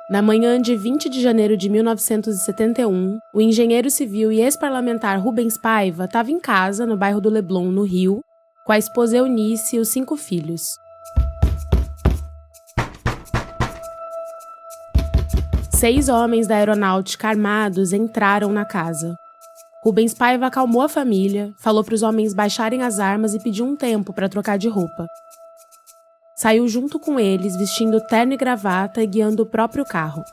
Na manhã de 20 de janeiro de 1971, o engenheiro civil e ex-parlamentar Rubens Paiva estava em casa, no bairro do Leblon, no Rio, com a esposa Eunice e os 5 filhos. Seis homens da aeronáutica armados entraram na casa. Rubens Paiva acalmou a família, falou para os homens baixarem as armas e pediu um tempo para trocar de roupa. Saiu junto com eles, vestindo terno e gravata e guiando o próprio carro.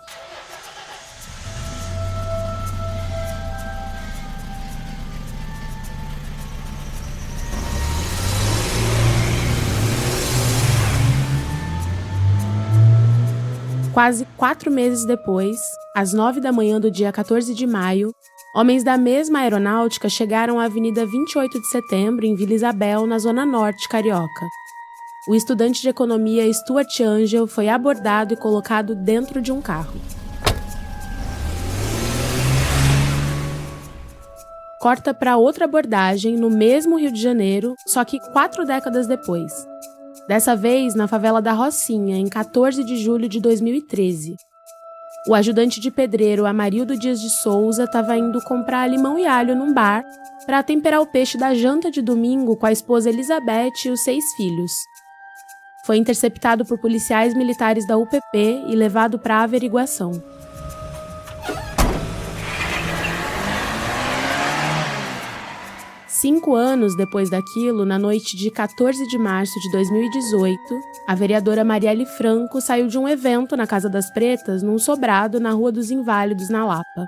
Quase 4 meses depois, às 9 da manhã do dia 14 de maio, homens da mesma aeronáutica chegaram à Avenida 28 de Setembro, em Vila Isabel, na zona norte carioca. O estudante de economia Stuart Angel foi abordado e colocado dentro de um carro. Corta para outra abordagem no mesmo Rio de Janeiro, só que 4 décadas depois. Dessa vez na favela da Rocinha, em 14 de julho de 2013. O ajudante de pedreiro Amarildo Dias de Souza estava indo comprar limão e alho num bar para temperar o peixe da janta de domingo com a esposa Elizabeth e os 6 filhos. Foi interceptado por policiais militares da UPP e levado para averiguação. Cinco anos depois daquilo, na noite de 14 de março de 2018, a vereadora Marielle Franco saiu de um evento na Casa das Pretas, num sobrado na Rua dos Inválidos, na Lapa.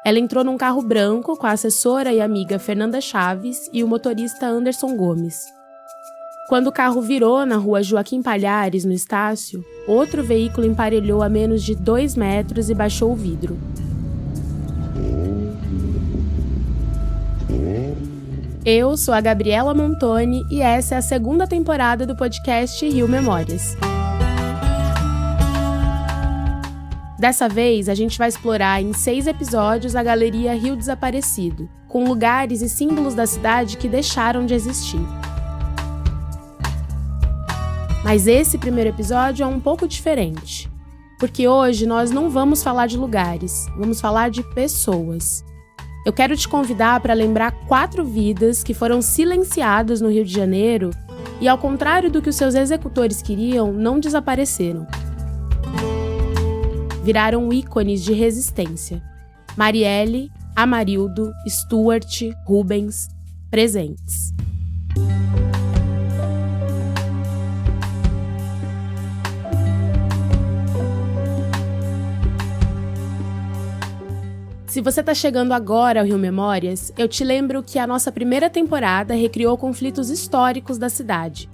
Ela entrou num carro branco com a assessora e amiga Fernanda Chaves e o motorista Anderson Gomes. Quando o carro virou na Rua Joaquim Palhares, no Estácio, outro veículo emparelhou a menos de 2 metros e baixou o vidro. Eu sou a Gabriela Montoni e essa é a 2ª temporada do podcast Rio Memórias. Dessa vez, a gente vai explorar em 6 episódios a Galeria Rio Desaparecido, com lugares e símbolos da cidade que deixaram de existir. Mas esse primeiro episódio é um pouco diferente, porque hoje nós não vamos falar de lugares, vamos falar de pessoas. Eu quero te convidar para lembrar 4 vidas que foram silenciadas no Rio de Janeiro e, ao contrário do que os seus executores queriam, não desapareceram. Viraram ícones de resistência. Marielle, Amarildo, Stuart, Rubens, presentes. Se você está chegando agora ao Rio Memórias, eu te lembro que a nossa primeira temporada recriou conflitos históricos da cidade.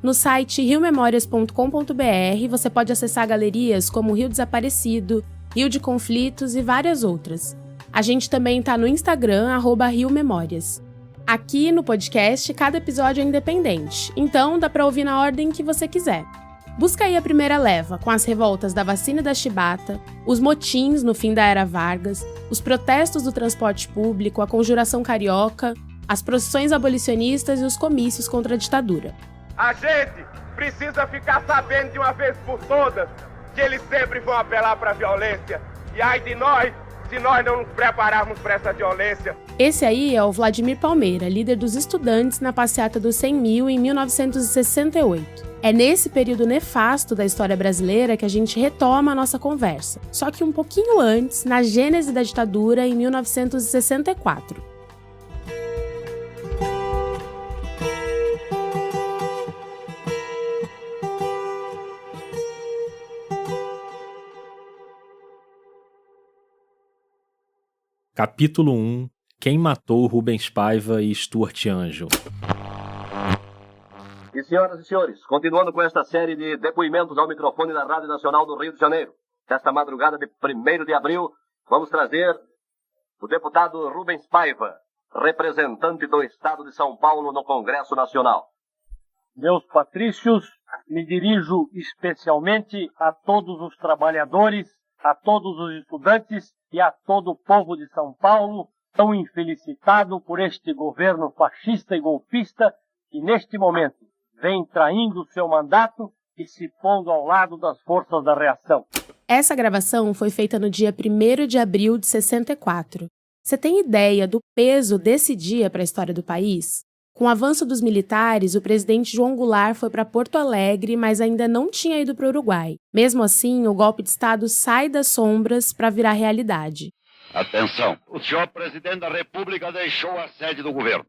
No site riomemorias.com.br você pode acessar galerias como Rio Desaparecido, Rio de Conflitos e várias outras. A gente também está no Instagram, @riomemórias. Aqui no podcast, cada episódio é independente, então dá para ouvir na ordem que você quiser. Busca aí a primeira leva, com as revoltas da vacina da chibata, os motins no fim da Era Vargas, os protestos do transporte público, a conjuração carioca, as procissões abolicionistas e os comícios contra a ditadura. A gente precisa ficar sabendo de uma vez por todas que eles sempre vão apelar para a violência. E ai de nós, se nós não nos prepararmos para essa violência. Esse aí é o Vladimir Palmeira, líder dos estudantes na passeata dos 100 mil em 1968. É nesse período nefasto da história brasileira que a gente retoma a nossa conversa, só que um pouquinho antes, na gênese da ditadura, em 1964. Capítulo 1. Quem matou Rubens Paiva e Stuart Angel? E senhoras e senhores, continuando com esta série de depoimentos ao microfone da Rádio Nacional do Rio de Janeiro, desta madrugada de 1º de abril, vamos trazer o deputado Rubens Paiva, representante do Estado de São Paulo no Congresso Nacional. Meus patrícios, me dirijo especialmente a todos os trabalhadores, a todos os estudantes e a todo o povo de São Paulo, tão infelicitado por este governo fascista e golpista que neste momento vem traindo seu mandato e se pondo ao lado das forças da reação. Essa gravação foi feita no dia 1º de abril de 64. Você tem ideia do peso desse dia para a história do país? Com o avanço dos militares, o presidente João Goulart foi para Porto Alegre, mas ainda não tinha ido para o Uruguai. Mesmo assim, o golpe de Estado sai das sombras para virar realidade. Atenção, o senhor presidente da República deixou a sede do governo.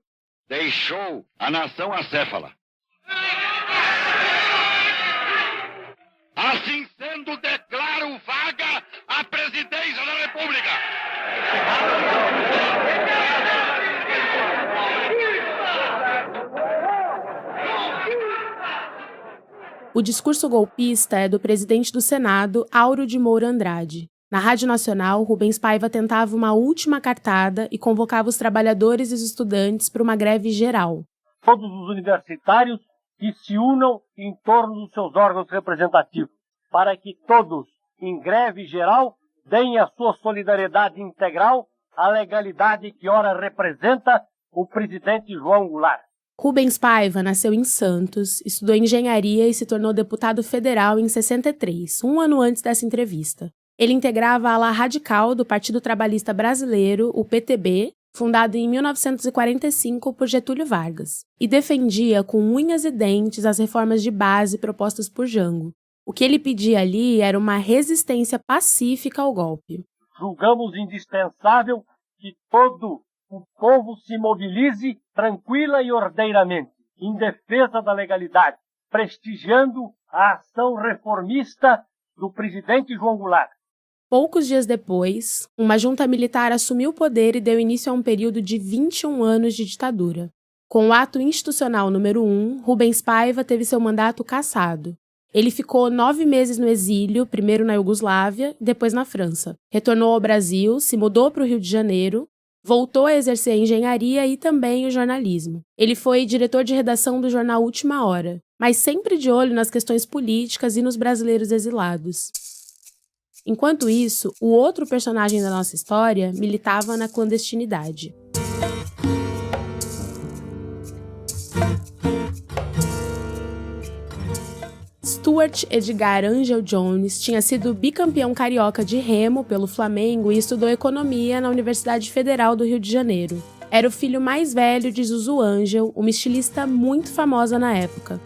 Deixou a nação acéfala. Assim sendo, declaro vaga a presidência da República. O discurso golpista é do presidente do Senado, Auro de Moura Andrade. Na Rádio Nacional, Rubens Paiva tentava uma última cartada e convocava os trabalhadores e os estudantes para uma greve geral. Todos os universitários que se unam em torno dos seus órgãos representativos, para que todos, em greve geral, deem a sua solidariedade integral à legalidade que ora representa o presidente João Goulart. Rubens Paiva nasceu em Santos, estudou engenharia e se tornou deputado federal em 63, um ano antes dessa entrevista. Ele integrava a ala radical do Partido Trabalhista Brasileiro, o PTB, fundado em 1945 por Getúlio Vargas, e defendia com unhas e dentes as reformas de base propostas por Jango. O que ele pedia ali era uma resistência pacífica ao golpe. Julgamos indispensável que todo o povo se mobilize tranquila e ordeiramente, em defesa da legalidade, prestigiando a ação reformista do presidente João Goulart. Poucos dias depois, uma junta militar assumiu o poder e deu início a um período de 21 anos de ditadura. Com o ato institucional número 1, Rubens Paiva teve seu mandato cassado. Ele ficou 9 meses no exílio, primeiro na Iugoslávia, depois na França. Retornou ao Brasil, se mudou para o Rio de Janeiro, voltou a exercer a engenharia e também o jornalismo. Ele foi diretor de redação do jornal Última Hora, mas sempre de olho nas questões políticas e nos brasileiros exilados. Enquanto isso, o outro personagem da nossa história militava na clandestinidade. Stuart Edgar Angel Jones tinha sido bicampeão carioca de remo pelo Flamengo e estudou economia na Universidade Federal do Rio de Janeiro. Era o filho mais velho de Zuzu Angel, uma estilista muito famosa na época.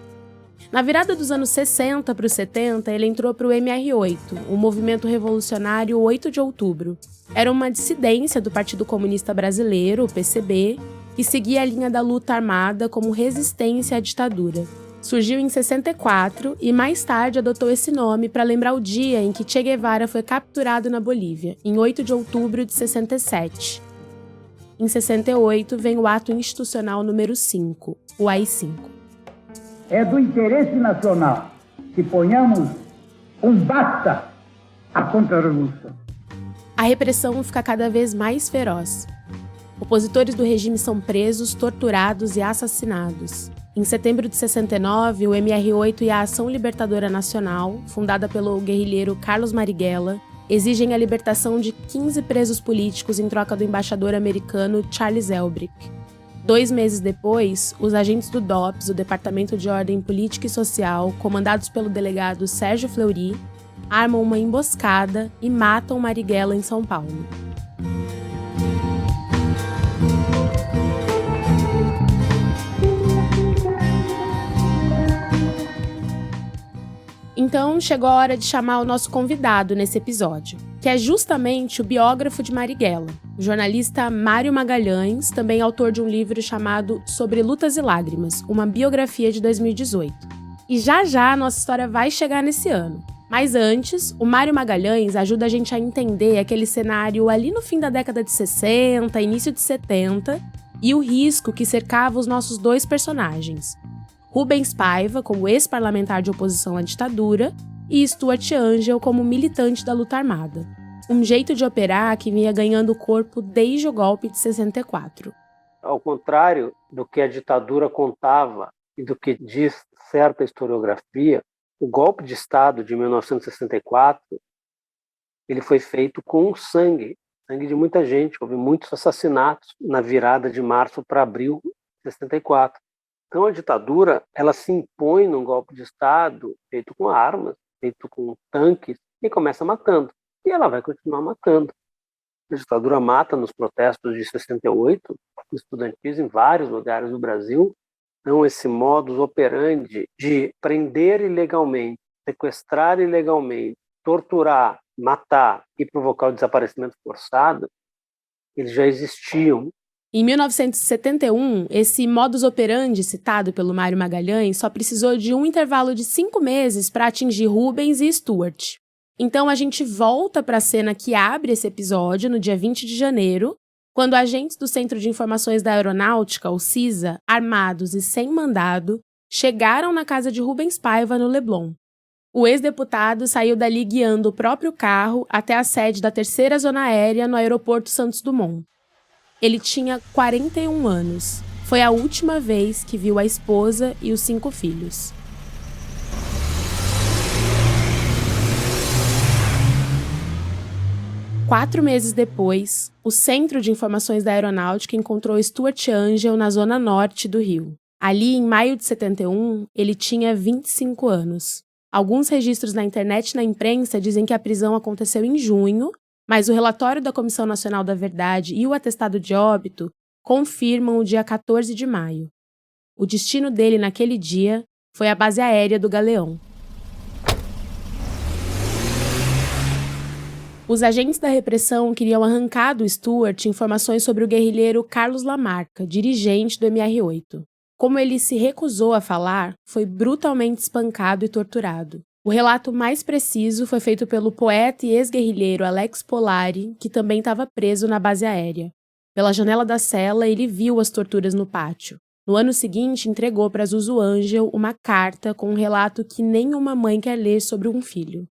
Na virada dos anos 60 para os 70, ele entrou para o MR8, o Movimento Revolucionário 8 de Outubro. Era uma dissidência do Partido Comunista Brasileiro, o PCB, que seguia a linha da luta armada como resistência à ditadura. Surgiu em 64 e mais tarde adotou esse nome para lembrar o dia em que Che Guevara foi capturado na Bolívia, em 8 de outubro de 67. Em 68 vem o ato institucional número 5, o AI-5. É do interesse nacional que ponhamos um basta à contra-revolução. A repressão fica cada vez mais feroz. Opositores do regime são presos, torturados e assassinados. Em setembro de 69, o MR8 e a Ação Libertadora Nacional, fundada pelo guerrilheiro Carlos Marighella, exigem a libertação de 15 presos políticos em troca do embaixador americano Charles Elbrick. 2 meses depois, os agentes do DOPS, o Departamento de Ordem Política e Social, comandados pelo delegado Sérgio Fleury, armam uma emboscada e matam Marighella em São Paulo. Então, chegou a hora de chamar o nosso convidado nesse episódio, que é justamente o biógrafo de Marighella, o jornalista Mário Magalhães, também autor de um livro chamado Sobre Lutas e Lágrimas, uma biografia de 2018. E já a nossa história vai chegar nesse ano. Mas antes, o Mário Magalhães ajuda a gente a entender aquele cenário ali no fim da década de 60, início de 70, e o risco que cercava os nossos 2 personagens. Rubens Paiva, como ex-parlamentar de oposição à ditadura, e Stuart Angel como militante da luta armada. Um jeito de operar que vinha ganhando corpo desde o golpe de 64. Ao contrário do que a ditadura contava e do que diz certa historiografia, o golpe de Estado de 1964 ele foi feito com sangue de muita gente. Houve muitos assassinatos na virada de março para abril de 64. Então, a ditadura ela se impõe num golpe de Estado feito com armas, feito com tanques e começa matando. E ela vai continuar matando. A ditadura mata nos protestos de 68, estudantis em vários lugares do Brasil. Então, esse modus operandi de prender ilegalmente, sequestrar ilegalmente, torturar, matar e provocar o desaparecimento forçado, eles já existiam. Em 1971, esse modus operandi citado pelo Mário Magalhães só precisou de um intervalo de 5 meses para atingir Rubens e Stuart. Então a gente volta para a cena que abre esse episódio no dia 20 de janeiro, quando agentes do Centro de Informações da Aeronáutica, o CISA, armados e sem mandado, chegaram na casa de Rubens Paiva no Leblon. O ex-deputado saiu dali guiando o próprio carro até a sede da 3ª Zona Aérea no aeroporto Santos Dumont. Ele tinha 41 anos. Foi a última vez que viu a esposa e os 5 filhos. Quatro meses depois, o Centro de Informações da Aeronáutica encontrou Stuart Angel na zona norte do Rio. Ali, em maio de 71, ele tinha 25 anos. Alguns registros na internet e na imprensa dizem que a prisão aconteceu em junho, mas o relatório da Comissão Nacional da Verdade e o atestado de óbito confirmam o dia 14 de maio. O destino dele naquele dia foi a base aérea do Galeão. Os agentes da repressão queriam arrancar do Stuart informações sobre o guerrilheiro Carlos Lamarca, dirigente do MR8. Como ele se recusou a falar, foi brutalmente espancado e torturado. O relato mais preciso foi feito pelo poeta e ex-guerrilheiro Alex Polari, que também estava preso na base aérea. Pela janela da cela, ele viu as torturas no pátio. No ano seguinte, entregou para Zuzu Angel uma carta com um relato que nenhuma mãe quer ler sobre um filho.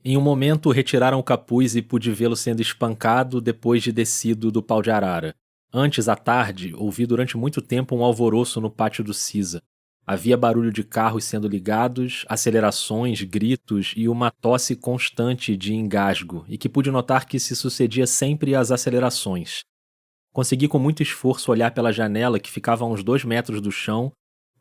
Em um momento, retiraram o capuz e pude vê-lo sendo espancado depois de descido do pau de arara. Antes, à tarde, ouvi durante muito tempo um alvoroço no pátio do CISA. Havia barulho de carros sendo ligados, acelerações, gritos e uma tosse constante de engasgo, e que pude notar que se sucedia sempre às acelerações. Consegui com muito esforço olhar pela janela que ficava a uns 2 metros do chão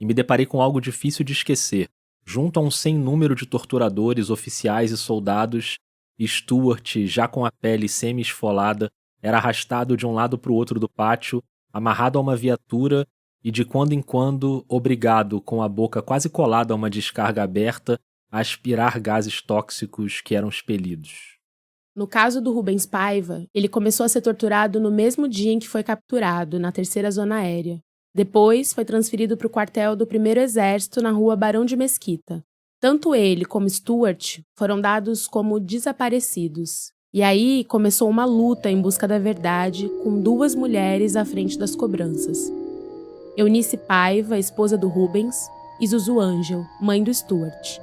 e me deparei com algo difícil de esquecer. Junto a um sem número de torturadores, oficiais e soldados, Stuart, já com a pele semi-esfolada, era arrastado de um lado para o outro do pátio, amarrado a uma viatura e de quando em quando obrigado, com a boca quase colada a uma descarga aberta, a aspirar gases tóxicos que eram expelidos. No caso do Rubens Paiva, ele começou a ser torturado no mesmo dia em que foi capturado, na 3ª Zona Aérea. Depois, foi transferido para o quartel do 1º Exército na rua Barão de Mesquita. Tanto ele como Stuart foram dados como desaparecidos. E aí começou uma luta em busca da verdade, com 2 mulheres à frente das cobranças. Eunice Paiva, esposa do Rubens, e Zuzu Angel, mãe do Stuart.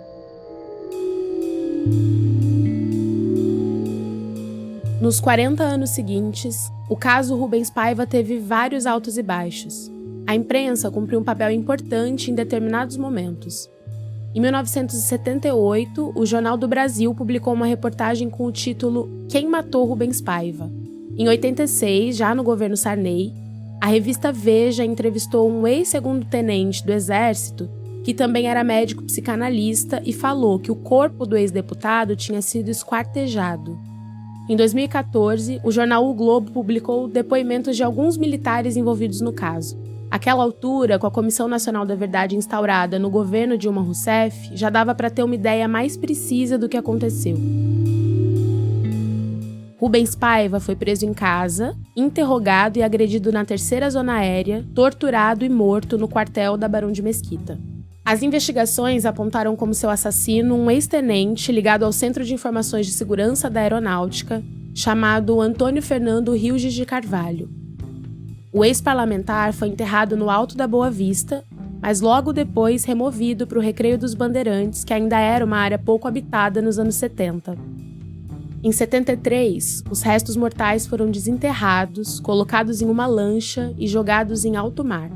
Nos 40 anos seguintes, o caso Rubens Paiva teve vários altos e baixos. A imprensa cumpriu um papel importante em determinados momentos. Em 1978, o Jornal do Brasil publicou uma reportagem com o título Quem Matou Rubens Paiva? Em 86, já no governo Sarney, a revista Veja entrevistou um ex-segundo-tenente do Exército, que também era médico psicanalista, e falou que o corpo do ex-deputado tinha sido esquartejado. Em 2014, o jornal O Globo publicou depoimentos de alguns militares envolvidos no caso. Àquela altura, com a Comissão Nacional da Verdade instaurada no governo Dilma Rousseff, já dava para ter uma ideia mais precisa do que aconteceu. Rubens Paiva foi preso em casa, interrogado e agredido na 3ª Zona Aérea, torturado e morto no quartel da Barão de Mesquita. As investigações apontaram como seu assassino um ex-tenente ligado ao Centro de Informações de Segurança da Aeronáutica, chamado Antônio Fernando Rilges de Carvalho. O ex-parlamentar foi enterrado no Alto da Boa Vista, mas logo depois removido para o Recreio dos Bandeirantes, que ainda era uma área pouco habitada nos anos 70. Em 73, os restos mortais foram desenterrados, colocados em uma lancha e jogados em alto mar.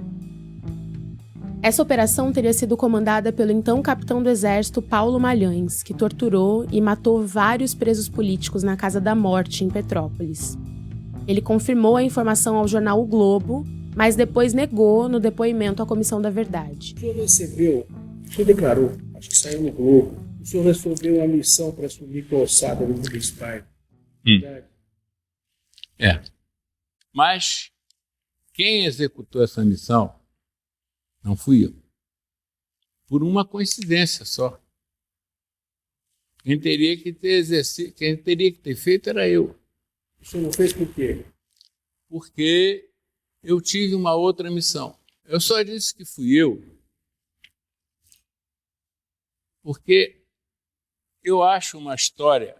Essa operação teria sido comandada pelo então capitão do Exército Paulo Malhães, que torturou e matou vários presos políticos na Casa da Morte, em Petrópolis. Ele confirmou a informação ao jornal O Globo, mas depois negou no depoimento à Comissão da Verdade. O senhor recebeu, o senhor declarou, acho que saiu no Globo, o senhor recebeu uma missão para assumir a ossada do Rubens Paiva. É. Mas quem executou essa missão não fui eu. Por uma coincidência só. Quem teria que ter feito era eu. O senhor não fez por quê? Porque eu tive uma outra missão. Eu só disse que fui eu porque eu acho uma história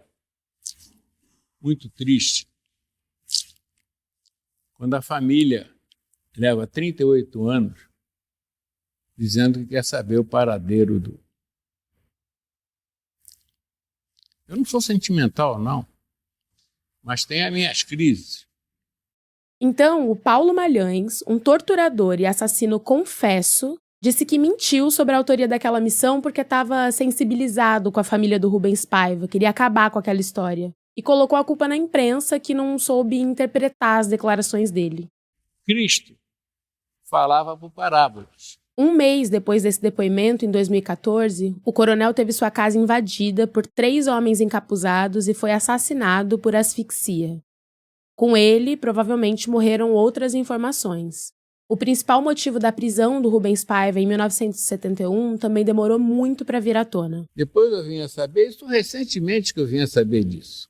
muito triste quando a família leva 38 anos dizendo que quer saber o paradeiro do... Eu não sou sentimental, não, mas tenho as minhas crises. Então, o Paulo Malhães, um torturador e assassino confesso, disse que mentiu sobre a autoria daquela missão porque estava sensibilizado com a família do Rubens Paiva, queria acabar com aquela história. E colocou a culpa na imprensa que não soube interpretar as declarações dele. Cristo falava por parábolas. Um mês depois desse depoimento, em 2014, o coronel teve sua casa invadida por 3 homens encapuzados e foi assassinado por asfixia. Com ele, provavelmente morreram outras informações. O principal motivo da prisão do Rubens Paiva em 1971 também demorou muito para vir à tona. Depois eu vim a saber, isso recentemente que eu vim a saber disso,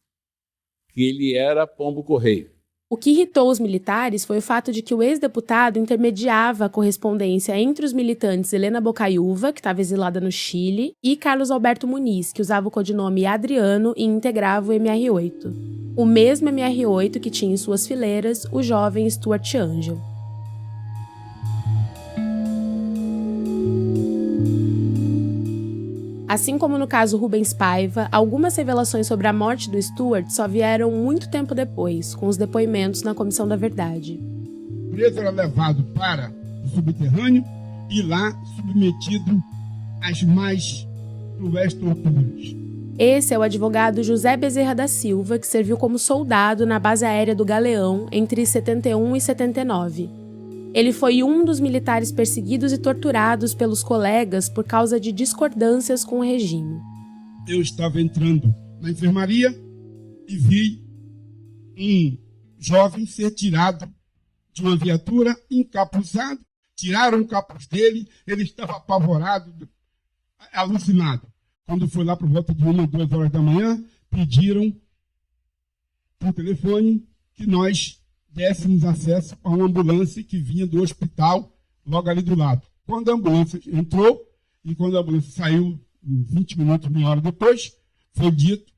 que ele era pombo-correio. O que irritou os militares foi o fato de que o ex-deputado intermediava a correspondência entre os militantes Helena Bocaiúva, que estava exilada no Chile, e Carlos Alberto Muniz, que usava o codinome Adriano e integrava o MR8. O mesmo MR8 que tinha em suas fileiras o jovem Stuart Angel. Assim como no caso Rubens Paiva, algumas revelações sobre a morte do Stuart só vieram muito tempo depois, com os depoimentos na Comissão da Verdade. O preso era levado para o subterrâneo e lá submetido às mais cruéis torturas. Esse é o advogado José Bezerra da Silva, que serviu como soldado na base aérea do Galeão entre 71 e 79. Ele foi um dos militares perseguidos e torturados pelos colegas por causa de discordâncias com o regime. Eu estava entrando na enfermaria e vi um jovem ser tirado de uma viatura encapuzado. Tiraram o capuz dele, ele estava apavorado, alucinado. Quando foi lá por volta de 1 ou 2 horas da manhã, pediram por telefone que nós dessemos acesso a uma ambulância que vinha do hospital logo ali do lado. Quando a ambulância entrou e quando a ambulância saiu, 20 minutos, meia hora depois, foi dito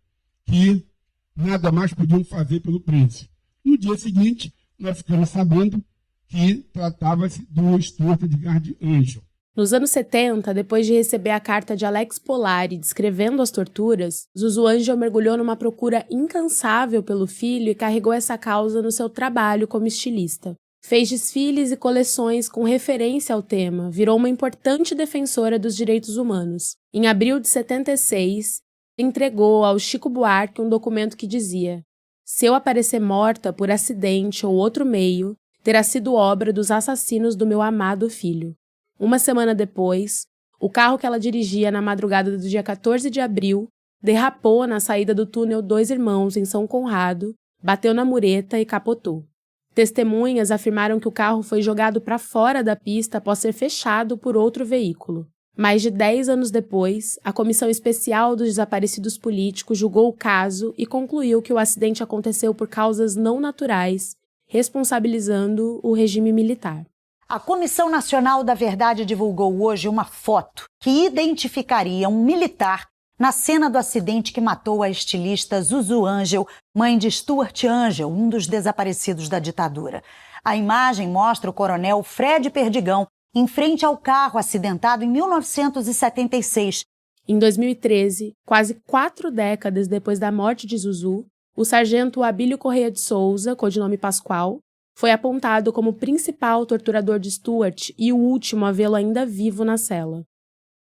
que nada mais podiam fazer pelo preso. No dia seguinte, nós ficamos sabendo que tratava-se do Stuart Edgar de Angel. Nos anos 70, depois de receber a carta de Alex Polari descrevendo as torturas, Zuzu Angel mergulhou numa procura incansável pelo filho e carregou essa causa no seu trabalho como estilista. Fez desfiles e coleções com referência ao tema, virou uma importante defensora dos direitos humanos. Em abril de 76, entregou ao Chico Buarque um documento que dizia: "Se eu aparecer morta por acidente ou outro meio, terá sido obra dos assassinos do meu amado filho." Uma semana depois, o carro que ela dirigia na madrugada do dia 14 de abril derrapou na saída do túnel Dois Irmãos, em São Conrado, bateu na mureta e capotou. Testemunhas afirmaram que o carro foi jogado para fora da pista após ser fechado por outro veículo. Mais de 10 anos depois, a Comissão Especial dos Desaparecidos Políticos julgou o caso e concluiu que o acidente aconteceu por causas não naturais, responsabilizando o regime militar. A Comissão Nacional da Verdade divulgou hoje uma foto que identificaria um militar na cena do acidente que matou a estilista Zuzu Angel, mãe de Stuart Angel, um dos desaparecidos da ditadura. A imagem mostra o coronel Fred Perdigão em frente ao carro acidentado em 1976. Em 2013, quase 4 décadas depois da morte de Zuzu, o sargento Abílio Correia de Souza, codinome Pascoal, foi apontado como principal torturador de Stuart e o último a vê-lo ainda vivo na cela.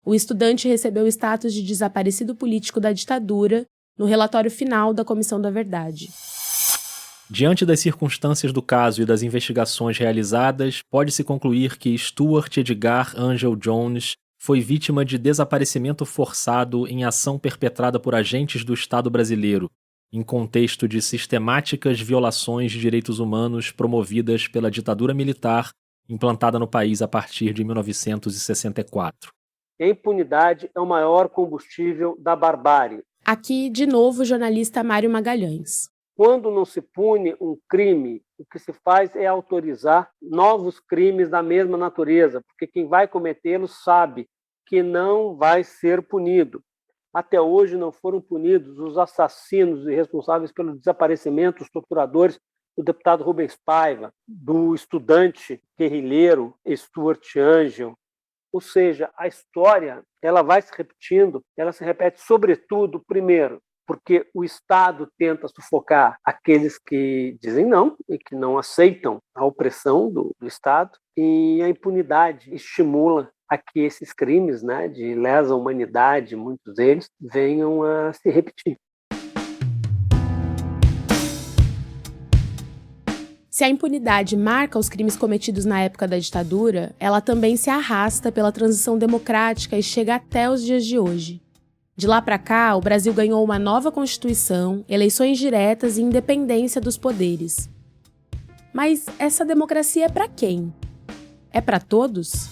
O estudante recebeu o status de desaparecido político da ditadura no relatório final da Comissão da Verdade. Diante das circunstâncias do caso e das investigações realizadas, pode-se concluir que Stuart Edgar Angel Jones foi vítima de desaparecimento forçado em ação perpetrada por agentes do Estado brasileiro, em contexto de sistemáticas violações de direitos humanos promovidas pela ditadura militar implantada no país a partir de 1964. A impunidade é o maior combustível da barbárie. Aqui, de novo, o jornalista Mário Magalhães. Quando não se pune um crime, o que se faz é autorizar novos crimes da mesma natureza, porque quem vai cometê-los sabe que não vai ser punido. Até hoje não foram punidos os assassinos e responsáveis pelo desaparecimento, os torturadores do deputado Rubens Paiva, do estudante guerrilheiro Stuart Angel. Ou seja, a história ela vai se repetindo, ela se repete sobretudo, primeiro, porque o Estado tenta sufocar aqueles que dizem não e que não aceitam a opressão do Estado, e a impunidade estimula a que esses crimes, né, de lesa humanidade, muitos deles, venham a se repetir. Se a impunidade marca os crimes cometidos na época da ditadura, ela também se arrasta pela transição democrática e chega até os dias de hoje. De lá para cá, o Brasil ganhou uma nova Constituição, eleições diretas e independência dos poderes. Mas essa democracia é para quem? É para todos?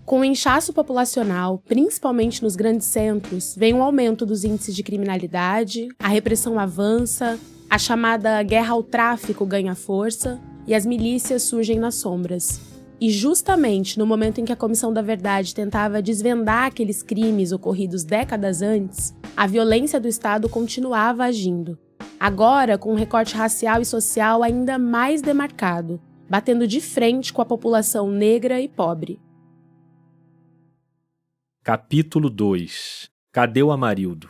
Com o inchaço populacional, principalmente nos grandes centros, vem um aumento dos índices de criminalidade, a repressão avança, a chamada guerra ao tráfico ganha força e as milícias surgem nas sombras. E justamente no momento em que a Comissão da Verdade tentava desvendar aqueles crimes ocorridos décadas antes, a violência do Estado continuava agindo. Agora, com um recorte racial e social ainda mais demarcado, batendo de frente com a população negra e pobre. Capítulo 2. Cadê o Amarildo?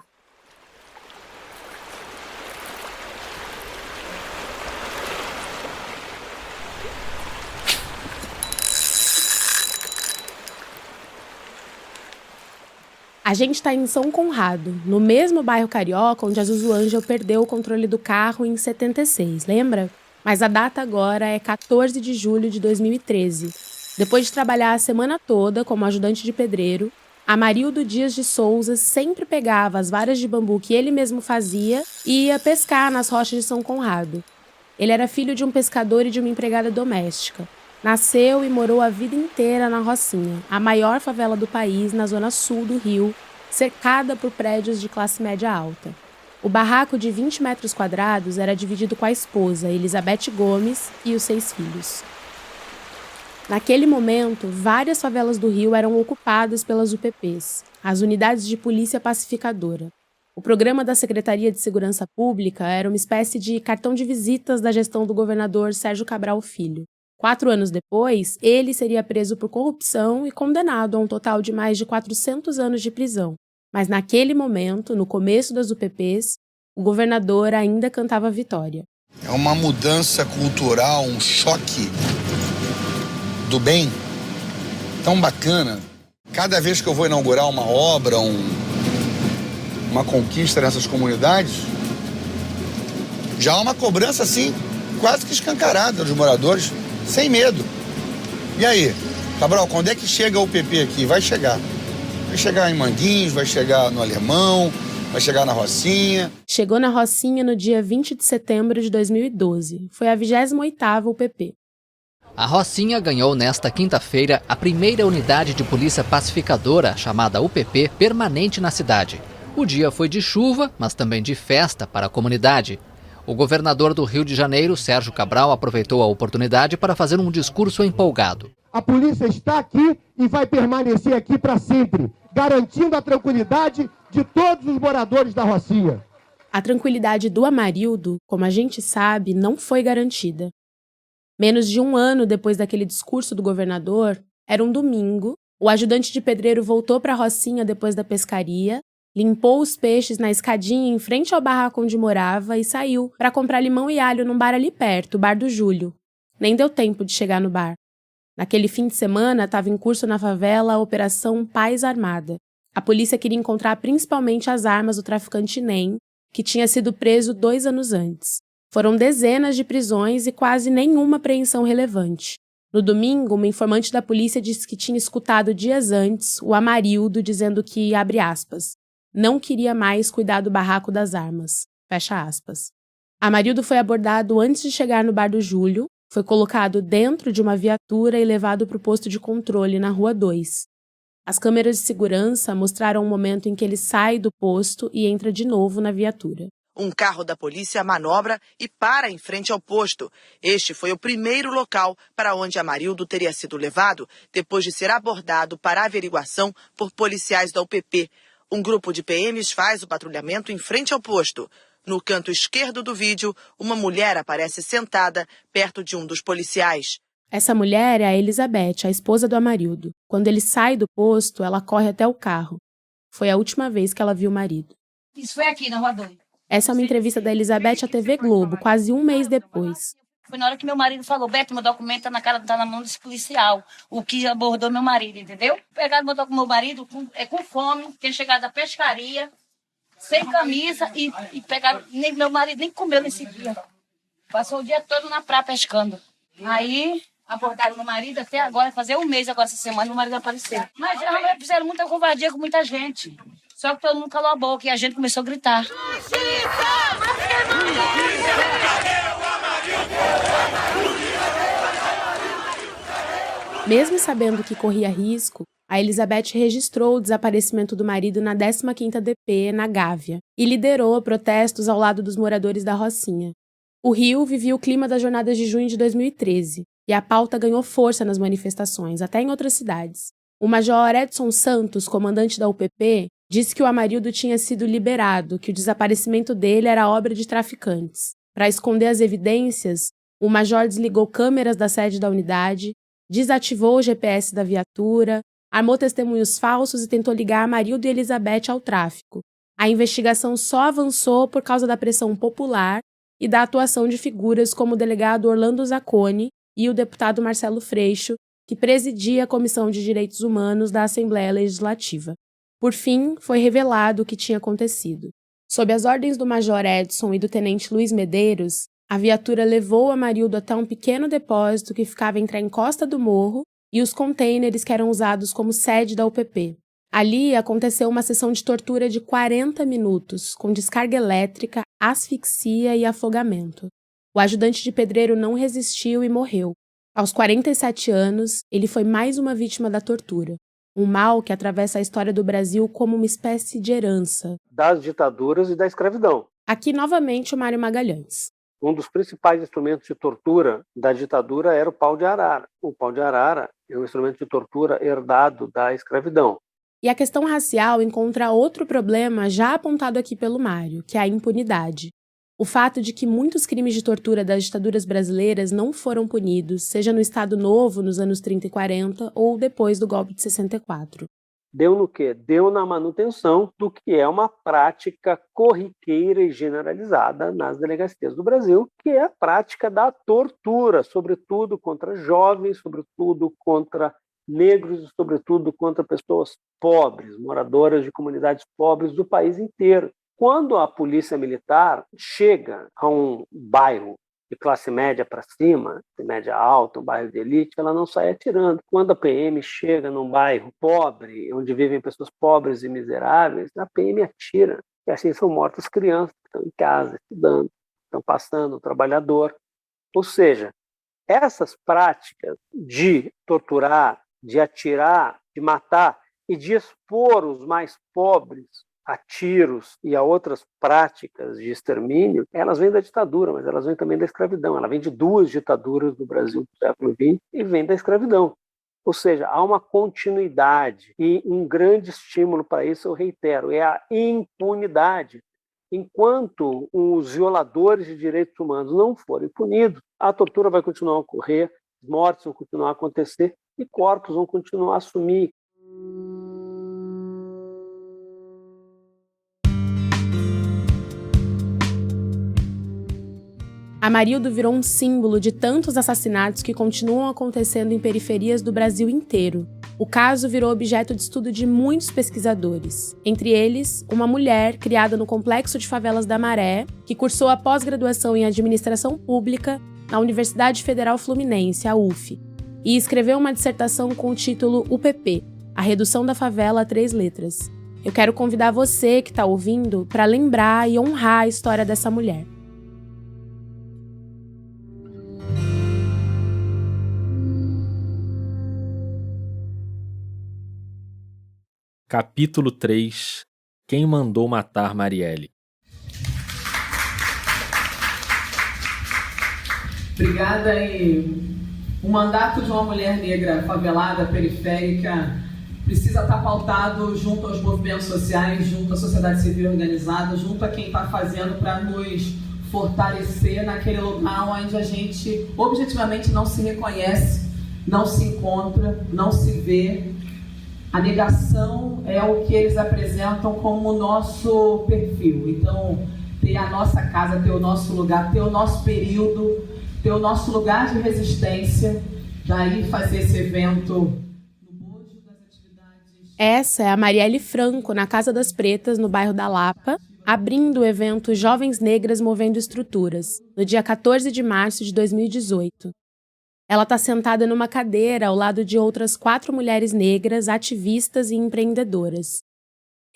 A gente está em São Conrado, no mesmo bairro carioca onde a Zuzu Angel perdeu o controle do carro em 76, lembra? Mas a data agora é 14 de julho de 2013. Depois de trabalhar a semana toda como ajudante de pedreiro, Amarildo Dias de Souza sempre pegava as varas de bambu que ele mesmo fazia e ia pescar nas rochas de São Conrado. Ele era filho de um pescador e de uma empregada doméstica. Nasceu e morou a vida inteira na Rocinha, a maior favela do país na zona sul do Rio, cercada por prédios de classe média alta. O barraco de 20 metros quadrados era dividido com a esposa, Elizabeth Gomes, e os 6 filhos. Naquele momento, várias favelas do Rio eram ocupadas pelas UPPs, as Unidades de Polícia Pacificadora. O programa da Secretaria de Segurança Pública era uma espécie de cartão de visitas da gestão do governador Sérgio Cabral Filho. 4 anos depois, ele seria preso por corrupção e condenado a um total de mais de 400 anos de prisão. Mas naquele momento, no começo das UPPs, o governador ainda cantava vitória. É uma mudança cultural, um choque do bem tão bacana. Cada vez que eu vou inaugurar uma obra, uma conquista nessas comunidades, já há uma cobrança assim, quase que escancarada dos moradores, sem medo. E aí, Cabral, quando é que chega o UPP aqui? Vai chegar. Vai chegar em Manguinhos, vai chegar no Alemão, vai chegar na Rocinha. Chegou na Rocinha no dia 20 de setembro de 2012. Foi a 28ª UPP. A Rocinha ganhou nesta quinta-feira a primeira unidade de polícia pacificadora, chamada UPP, permanente na cidade. O dia foi de chuva, mas também de festa para a comunidade. O governador do Rio de Janeiro, Sérgio Cabral, aproveitou a oportunidade para fazer um discurso empolgado. A polícia está aqui e vai permanecer aqui para sempre, garantindo a tranquilidade de todos os moradores da Rocinha. A tranquilidade do Amarildo, como a gente sabe, não foi garantida. Menos de 1 ano depois daquele discurso do governador, era um domingo, o ajudante de pedreiro voltou para a Rocinha depois da pescaria, limpou os peixes na escadinha em frente ao barraco onde morava e saiu para comprar limão e alho num bar ali perto, o Bar do Júlio. Nem deu tempo de chegar no bar. Naquele fim de semana, estava em curso na favela a Operação Paz Armada. A polícia queria encontrar principalmente as armas do traficante Nem, que tinha sido preso 2 anos antes. Foram dezenas de prisões e quase nenhuma apreensão relevante. No domingo, uma informante da polícia disse que tinha escutado dias antes o Amarildo dizendo que, abre aspas, não queria mais cuidar do barraco das armas, fecha aspas. Amarildo foi abordado antes de chegar no bar do Júlio, foi colocado dentro de uma viatura e levado para o posto de controle na Rua 2. As câmeras de segurança mostraram o momento em que ele sai do posto e entra de novo na viatura. Um carro da polícia manobra e para em frente ao posto. Este foi o primeiro local para onde Amarildo teria sido levado depois de ser abordado para averiguação por policiais da UPP. Um grupo de PMs faz o patrulhamento em frente ao posto. No canto esquerdo do vídeo, uma mulher aparece sentada perto de um dos policiais. Essa mulher é a Elizabeth, a esposa do Amarildo. Quando ele sai do posto, ela corre até o carro. Foi a última vez que ela viu o marido. Isso foi aqui na Rua 2. Essa é uma entrevista da Elizabeth à TV Globo, quase um mês depois. Foi na hora que meu marido falou, Beto, meu documento tá na mão desse policial, o que abordou meu marido, entendeu? Pegaram meu marido com fome, tinha chegado da pescaria, sem camisa, e pegaram, nem meu marido nem comeu nesse dia. Passou o dia todo na praia pescando. Aí abordaram meu marido até agora, fazer um mês agora essa semana, meu marido apareceu. Mas já fizeram muita covardia com muita gente. Só que todo mundo calou a boca e a gente começou a gritar. Mesmo sabendo que corria risco, a Elizabeth registrou o desaparecimento do marido na 15ª DP, na Gávea, e liderou protestos ao lado dos moradores da Rocinha. O Rio vivia o clima das jornadas de junho de 2013, e a pauta ganhou força nas manifestações, até em outras cidades. O major Edson Santos, comandante da UPP, disse que o Amarildo tinha sido liberado, que o desaparecimento dele era obra de traficantes. Para esconder as evidências, o major desligou câmeras da sede da unidade, desativou o GPS da viatura, armou testemunhos falsos e tentou ligar Amarildo e Elizabeth ao tráfico. A investigação só avançou por causa da pressão popular e da atuação de figuras como o delegado Orlando Zacconi e o deputado Marcelo Freixo, que presidia a Comissão de Direitos Humanos da Assembleia Legislativa. Por fim, foi revelado o que tinha acontecido. Sob as ordens do Major Edson e do Tenente Luiz Medeiros, a viatura levou o Amarildo até um pequeno depósito que ficava entre a encosta do morro e os contêineres que eram usados como sede da UPP. Ali aconteceu uma sessão de tortura de 40 minutos, com descarga elétrica, asfixia e afogamento. O ajudante de pedreiro não resistiu e morreu. Aos 47 anos, ele foi mais uma vítima da tortura. Um mal que atravessa a história do Brasil como uma espécie de herança. Das ditaduras e da escravidão. Aqui, novamente, o Mário Magalhães. Um dos principais instrumentos de tortura da ditadura era o pau de arara. O pau de arara é um instrumento de tortura herdado da escravidão. E a questão racial encontra outro problema já apontado aqui pelo Mário, que é a impunidade. O fato de que muitos crimes de tortura das ditaduras brasileiras não foram punidos, seja no Estado Novo, nos anos 30 e 40, ou depois do golpe de 64. Deu no quê? Deu na manutenção do que é uma prática corriqueira e generalizada nas delegacias do Brasil, que é a prática da tortura, sobretudo contra jovens, sobretudo contra negros e, sobretudo, contra pessoas pobres, moradoras de comunidades pobres do país inteiro. Quando a polícia militar chega a um bairro de classe média para cima, de média alta, um bairro de elite, ela não sai atirando. Quando a PM chega num bairro pobre, onde vivem pessoas pobres e miseráveis, a PM atira. E assim são mortas crianças que estão em casa, estudando, estão passando, o trabalhador. Ou seja, essas práticas de torturar, de atirar, de matar e de expor os mais pobres a tiros e a outras práticas de extermínio, elas vêm da ditadura, mas elas vêm também da escravidão. Ela vem de duas ditaduras do Brasil do século XX e vem da escravidão. Ou seja, há uma continuidade e um grande estímulo para isso, eu reitero, é a impunidade. Enquanto os violadores de direitos humanos não forem punidos, a tortura vai continuar a ocorrer, mortes vão continuar a acontecer e corpos vão continuar a sumir. Amarildo virou um símbolo de tantos assassinatos que continuam acontecendo em periferias do Brasil inteiro. O caso virou objeto de estudo de muitos pesquisadores, entre eles, uma mulher criada no Complexo de Favelas da Maré, que cursou a pós-graduação em Administração Pública na Universidade Federal Fluminense, a UF. e escreveu uma dissertação com o título UPP, a redução da favela a 3 letras. Eu quero convidar você que está ouvindo para lembrar e honrar a história dessa mulher. Capítulo 3. Quem mandou matar Marielle? Obrigada. O mandato de uma mulher negra favelada, periférica, precisa estar pautado junto aos movimentos sociais, junto à sociedade civil organizada, junto a quem está fazendo para nos fortalecer naquele lugar onde a gente objetivamente não se reconhece, não se encontra, não se vê. A negação é o que eles apresentam como o nosso perfil. Então, ter a nossa casa, ter o nosso lugar, ter o nosso período, ter o nosso lugar de resistência, daí fazer esse evento. Essa é a Marielle Franco, na Casa das Pretas, no bairro da Lapa, abrindo o evento Jovens Negras Movendo Estruturas, no dia 14 de março de 2018. Ela está sentada numa cadeira ao lado de outras 4 mulheres negras, ativistas e empreendedoras.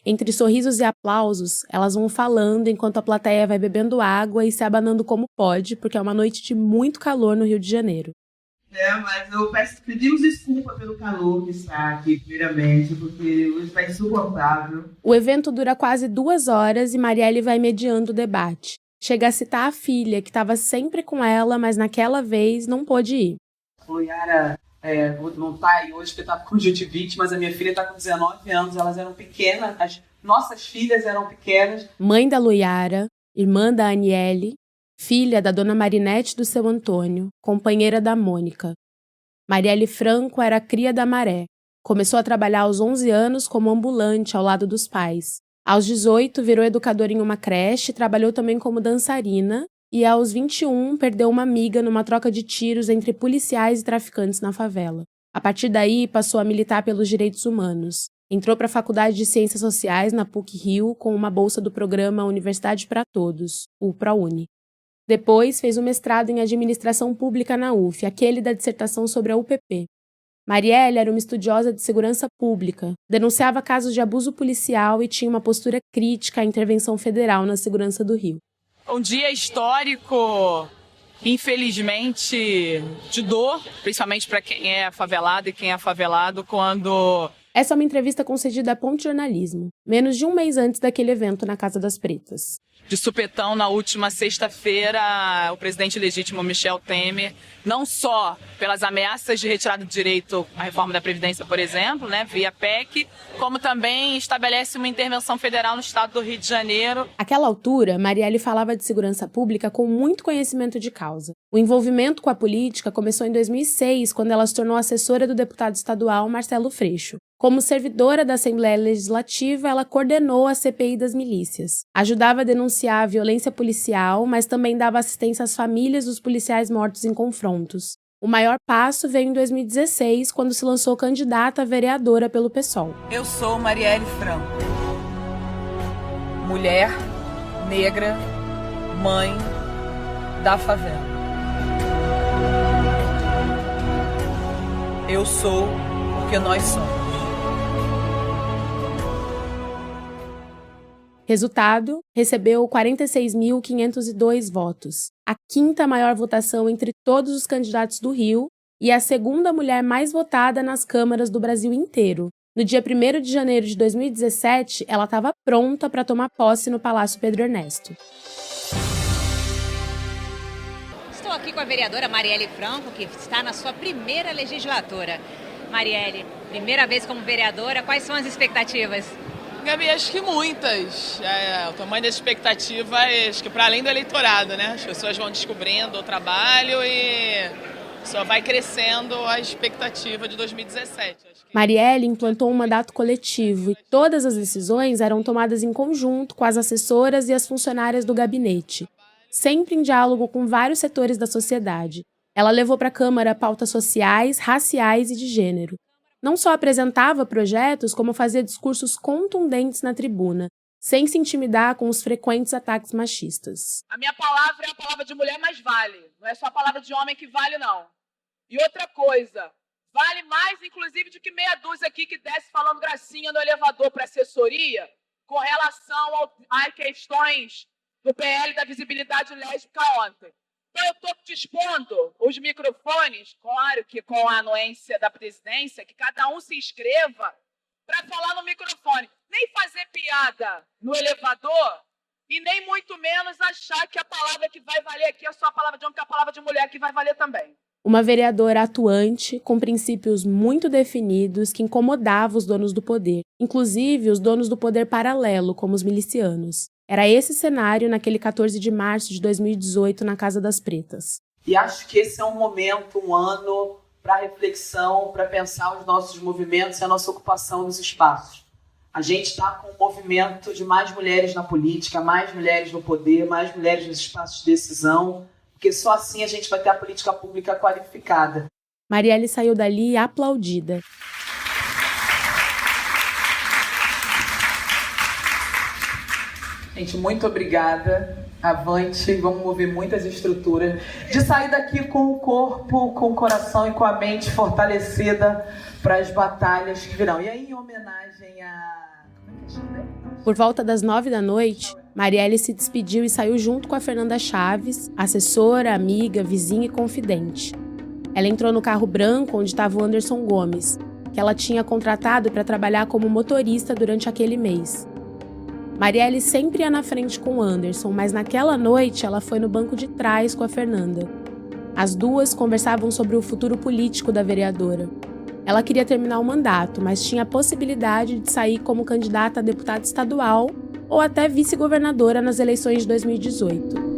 Entre sorrisos e aplausos, elas vão falando enquanto a plateia vai bebendo água e se abanando como pode, porque é uma noite de muito calor no Rio de Janeiro. Mas eu pedimos desculpa pelo calor que está aqui, primeiramente, porque hoje está insuportável. O evento dura quase 2 horas e Marielle vai mediando o debate. Chega a citar a filha, que estava sempre com ela, mas naquela vez não pôde ir. Loiara não está aí hoje porque está com conjuntivite, mas a minha filha está com 19 anos, elas eram pequenas, as nossas filhas eram pequenas. Mãe da Loiara, irmã da Aniele, filha da dona Marinete do Seu Antônio, companheira da Mônica. Marielle Franco era cria da Maré. Começou a trabalhar aos 11 anos como ambulante ao lado dos pais. Aos 18, virou educadora em uma creche, trabalhou também como dançarina e aos 21, perdeu uma amiga numa troca de tiros entre policiais e traficantes na favela. A partir daí, passou a militar pelos direitos humanos. Entrou para a Faculdade de Ciências Sociais na PUC-Rio com uma bolsa do programa Universidade para Todos, o ProUni. Depois, fez um mestrado em Administração Pública na UF, aquele da dissertação sobre a UPP. Marielle era uma estudiosa de segurança pública, denunciava casos de abuso policial e tinha uma postura crítica à intervenção federal na segurança do Rio. Um dia histórico, infelizmente, de dor, principalmente para quem é favelado e quem é favelado, quando... Essa é uma entrevista concedida à Ponte Jornalismo, menos de um mês antes daquele evento na Casa das Pretas. De supetão, na última sexta-feira, o presidente legítimo Michel Temer, não só pelas ameaças de retirada do direito à reforma da Previdência, por exemplo, via PEC, como também estabelece uma intervenção federal no estado do Rio de Janeiro. Àquela altura, Marielle falava de segurança pública com muito conhecimento de causa. O envolvimento com a política começou em 2006, quando ela se tornou assessora do deputado estadual Marcelo Freixo. Como servidora da Assembleia Legislativa, ela coordenou a CPI das milícias. Ajudava a denunciar a violência policial, mas também dava assistência às famílias dos policiais mortos em confrontos. O maior passo veio em 2016, quando se lançou candidata a vereadora pelo PSOL. Eu sou Marielle Franco. Mulher, negra, mãe da favela. Eu sou porque nós somos. Resultado, recebeu 46.502 votos, a 5ª maior votação entre todos os candidatos do Rio e a 2ª mulher mais votada nas câmaras do Brasil inteiro. No dia 1º de janeiro de 2017, ela estava pronta para tomar posse no Palácio Pedro Ernesto. Estou aqui com a vereadora Marielle Franco, que está na sua primeira legislatura. Marielle, primeira vez como vereadora, quais são as expectativas? Gabi, acho que muitas. O tamanho das expectativas, acho que para além do eleitorado, As pessoas vão descobrindo o trabalho e só vai crescendo a expectativa de 2017. Marielle implantou um mandato coletivo e todas as decisões eram tomadas em conjunto com as assessoras e as funcionárias do gabinete, sempre em diálogo com vários setores da sociedade. Ela levou para a Câmara pautas sociais, raciais e de gênero. Não só apresentava projetos, como fazia discursos contundentes na tribuna, sem se intimidar com os frequentes ataques machistas. A minha palavra é a palavra de mulher, mas vale. Não é só a palavra de homem que vale, não. E outra coisa, vale mais, inclusive, do que meia dúzia aqui que desce falando gracinha no elevador para assessoria com relação às questões do PL da visibilidade lésbica ontem. Então, eu estou dispondo os microfones, claro que com a anuência da presidência, que cada um se inscreva para falar no microfone. Nem fazer piada no elevador e nem muito menos achar que a palavra que vai valer aqui é só a palavra de homem, que é a palavra de mulher que vai valer também. Uma vereadora atuante, com princípios muito definidos que incomodava os donos do poder, inclusive os donos do poder paralelo, como os milicianos. Era esse cenário naquele 14 de março de 2018 na Casa das Pretas. E acho que esse é um momento, um ano para reflexão, para pensar os nossos movimentos e a nossa ocupação dos espaços. A gente está com um movimento de mais mulheres na política, mais mulheres no poder, mais mulheres nos espaços de decisão, porque só assim a gente vai ter a política pública qualificada. Marielle saiu dali aplaudida. Gente, muito obrigada. Avante, vamos mover muitas estruturas. De sair daqui com o corpo, com o coração e com a mente fortalecida para as batalhas que virão. E aí, em homenagem a... Por volta das 9 da noite, Marielle se despediu e saiu junto com a Fernanda Chaves, assessora, amiga, vizinha e confidente. Ela entrou no carro branco onde estava o Anderson Gomes, que ela tinha contratado para trabalhar como motorista durante aquele mês. Marielle sempre ia na frente com o Anderson, mas naquela noite ela foi no banco de trás com a Fernanda. As duas conversavam sobre o futuro político da vereadora. Ela queria terminar o mandato, mas tinha a possibilidade de sair como candidata a deputada estadual ou até vice-governadora nas eleições de 2018.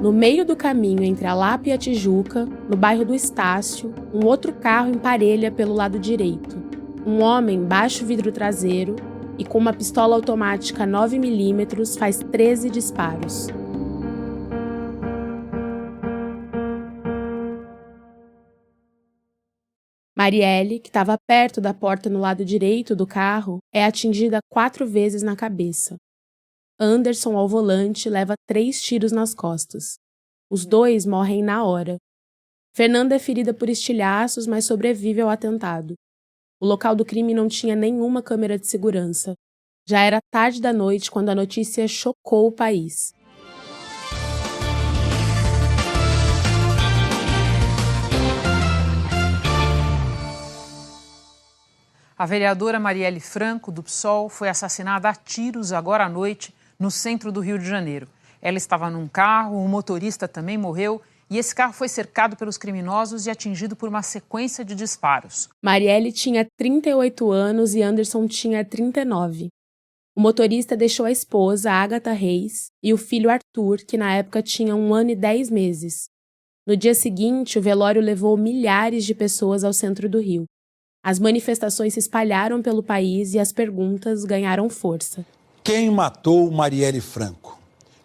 No meio do caminho entre a Lapa e a Tijuca, no bairro do Estácio, um outro carro emparelha pelo lado direito. Um homem baixo vidro traseiro e com uma pistola automática 9mm faz 13 disparos. Marielle, que estava perto da porta no lado direito do carro, é atingida 4 vezes na cabeça. Anderson, ao volante, leva 3 tiros nas costas. Os 2 morrem na hora. Fernanda é ferida por estilhaços, mas sobrevive ao atentado. O local do crime não tinha nenhuma câmera de segurança. Já era tarde da noite quando a notícia chocou o país. A vereadora Marielle Franco, do PSOL, foi assassinada a tiros agora à noite no centro do Rio de Janeiro. Ela estava num carro, o motorista também morreu e esse carro foi cercado pelos criminosos e atingido por uma sequência de disparos. Marielle tinha 38 anos e Anderson tinha 39. O motorista deixou a esposa, Agatha Reis, e o filho Arthur, que na época tinha 1 ano e 10 meses. No dia seguinte, o velório levou milhares de pessoas ao centro do Rio. As manifestações se espalharam pelo país e as perguntas ganharam força. Quem matou Marielle Franco?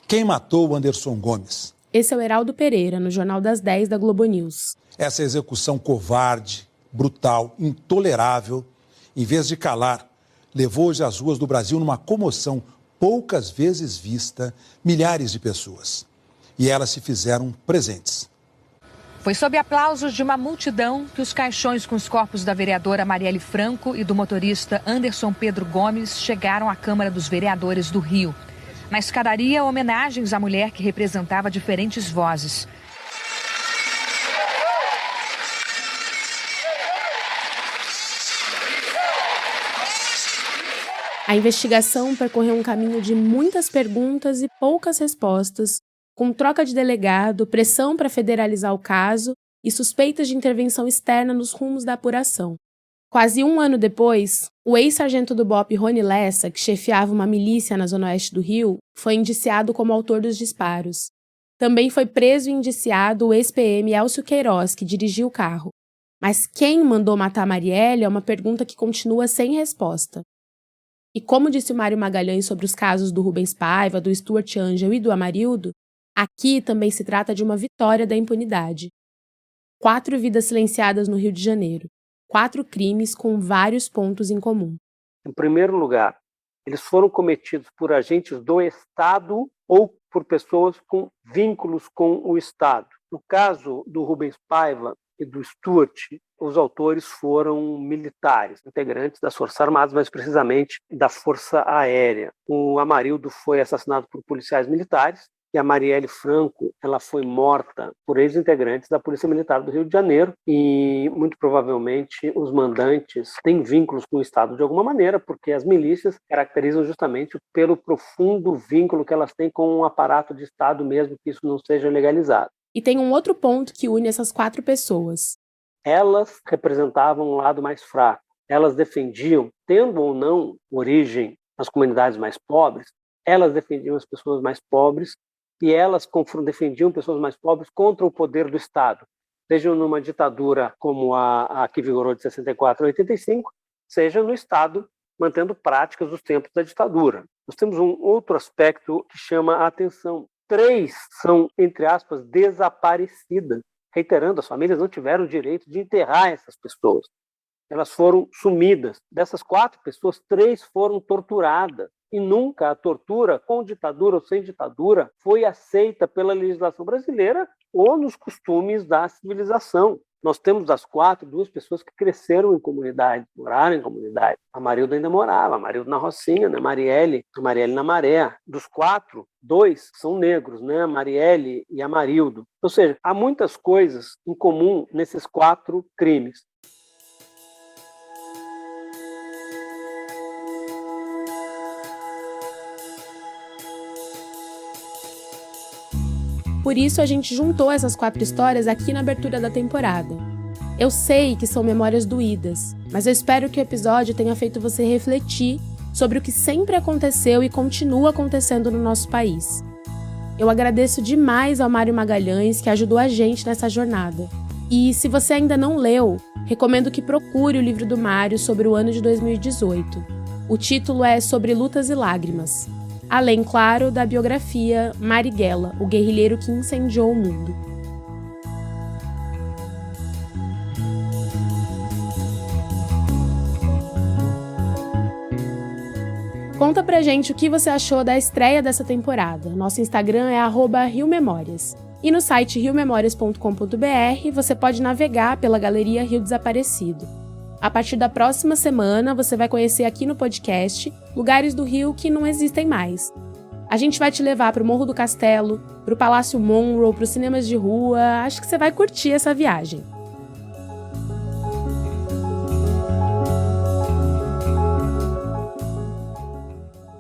Quem matou Anderson Gomes? Esse é o Heraldo Pereira, no Jornal das 10 da Globo News. Essa execução covarde, brutal, intolerável, em vez de calar, levou hoje às ruas do Brasil numa comoção poucas vezes vista, milhares de pessoas. E elas se fizeram presentes. Foi sob aplausos de uma multidão que os caixões com os corpos da vereadora Marielle Franco e do motorista Anderson Pedro Gomes chegaram à Câmara dos Vereadores do Rio. Na escadaria, homenagens à mulher que representava diferentes vozes. A investigação percorreu um caminho de muitas perguntas e poucas respostas, com troca de delegado, pressão para federalizar o caso e suspeitas de intervenção externa nos rumos da apuração. Quase 1 ano depois, o ex-sargento do BOPE Rony Lessa, que chefiava uma milícia na zona oeste do Rio, foi indiciado como autor dos disparos. Também foi preso e indiciado o ex-PM Elcio Queiroz, que dirigiu o carro. Mas quem mandou matar Marielle é uma pergunta que continua sem resposta. E como disse o Mário Magalhães sobre os casos do Rubens Paiva, do Stuart Angel e do Amarildo, aqui também se trata de uma vitória da impunidade. 4 vidas silenciadas no Rio de Janeiro. 4 crimes com vários pontos em comum. Em primeiro lugar, eles foram cometidos por agentes do Estado ou por pessoas com vínculos com o Estado. No caso do Rubens Paiva e do Stuart, os autores foram militares, integrantes das Forças Armadas, mais precisamente da Força Aérea. O Amarildo foi assassinado por policiais militares e a Marielle Franco ela foi morta por ex-integrantes da Polícia Militar do Rio de Janeiro e, muito provavelmente, os mandantes têm vínculos com o Estado de alguma maneira, porque as milícias caracterizam justamente pelo profundo vínculo que elas têm com o aparato de Estado, mesmo que isso não seja legalizado. E tem um outro ponto que une essas 4 pessoas. Elas representavam um lado mais fraco. Elas defendiam, tendo ou não origem nas comunidades mais pobres, elas defendiam as pessoas mais pobres e elas defendiam pessoas mais pobres contra o poder do Estado, seja numa ditadura como a que vigorou de 64 a 85, seja no Estado mantendo práticas dos tempos da ditadura. Nós temos um outro aspecto que chama a atenção. 3 são, entre aspas, desaparecidas. Reiterando, as famílias não tiveram o direito de enterrar essas pessoas. Elas foram sumidas. Dessas 4 pessoas, 3 foram torturadas. E nunca a tortura, com ditadura ou sem ditadura, foi aceita pela legislação brasileira ou nos costumes da civilização. Nós temos das 4, 2 pessoas que cresceram em comunidade, moraram em comunidade. A Marilda ainda morava, a Marilda na Rocinha, né? A Marielle na Maré. Dos 4, 2 são negros, né? A Marielle e a Marildo. Ou seja, há muitas coisas em comum nesses 4 crimes. Por isso a gente juntou essas 4 histórias aqui na abertura da temporada. Eu sei que são memórias doídas, mas eu espero que o episódio tenha feito você refletir sobre o que sempre aconteceu e continua acontecendo no nosso país. Eu agradeço demais ao Mário Magalhães, que ajudou a gente nessa jornada. E se você ainda não leu, recomendo que procure o livro do Mário sobre o ano de 2018. O título é Sobre Lutas e Lágrimas. Além, claro, da biografia Marighella, o guerrilheiro que incendiou o mundo. Conta pra gente o que você achou da estreia dessa temporada. Nosso Instagram é @riomemórias. E no site riomemorias.com.br você pode navegar pela Galeria Rio Desaparecido. A partir da próxima semana, você vai conhecer aqui no podcast lugares do Rio que não existem mais. A gente vai te levar para o Morro do Castelo, para o Palácio Monroe, para os cinemas de rua. Acho que você vai curtir essa viagem.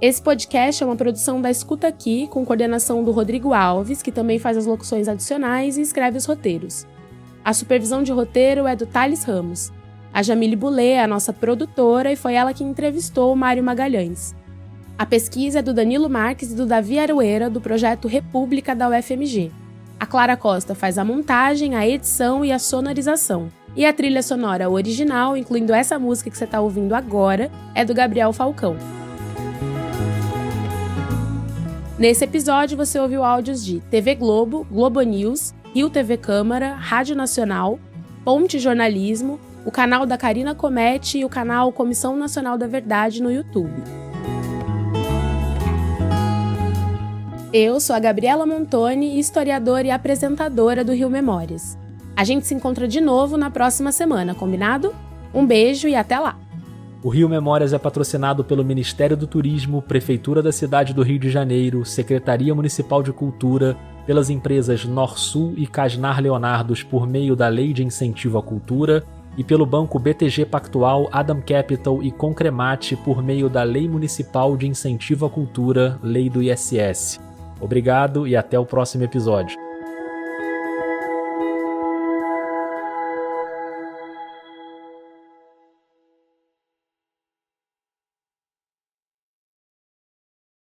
Esse podcast é uma produção da Escuta Aqui, com coordenação do Rodrigo Alves, que também faz as locuções adicionais e escreve os roteiros. A supervisão de roteiro é do Thales Ramos. A Jamile Boulay é a nossa produtora e foi ela que entrevistou o Mário Magalhães. A pesquisa é do Danilo Marques e do Davi Aroeira, do projeto República da UFMG. A Clara Costa faz a montagem, a edição e a sonorização. E a trilha sonora original, incluindo essa música que você está ouvindo agora, é do Gabriel Falcão. Nesse episódio você ouviu áudios de TV Globo, Globo News, Rio TV Câmara, Rádio Nacional, Ponte Jornalismo, o canal da Karina Comete e o canal Comissão Nacional da Verdade no YouTube. Eu sou a Gabriela Montoni, historiadora e apresentadora do Rio Memórias. A gente se encontra de novo na próxima semana, combinado? Um beijo e até lá! O Rio Memórias é patrocinado pelo Ministério do Turismo, Prefeitura da Cidade do Rio de Janeiro, Secretaria Municipal de Cultura, pelas empresas Norsul e Casnar Leonardos por meio da Lei de Incentivo à Cultura, e pelo Banco BTG Pactual, Adam Capital e Concremate por meio da Lei Municipal de Incentivo à Cultura, Lei do ISS. Obrigado e até o próximo episódio.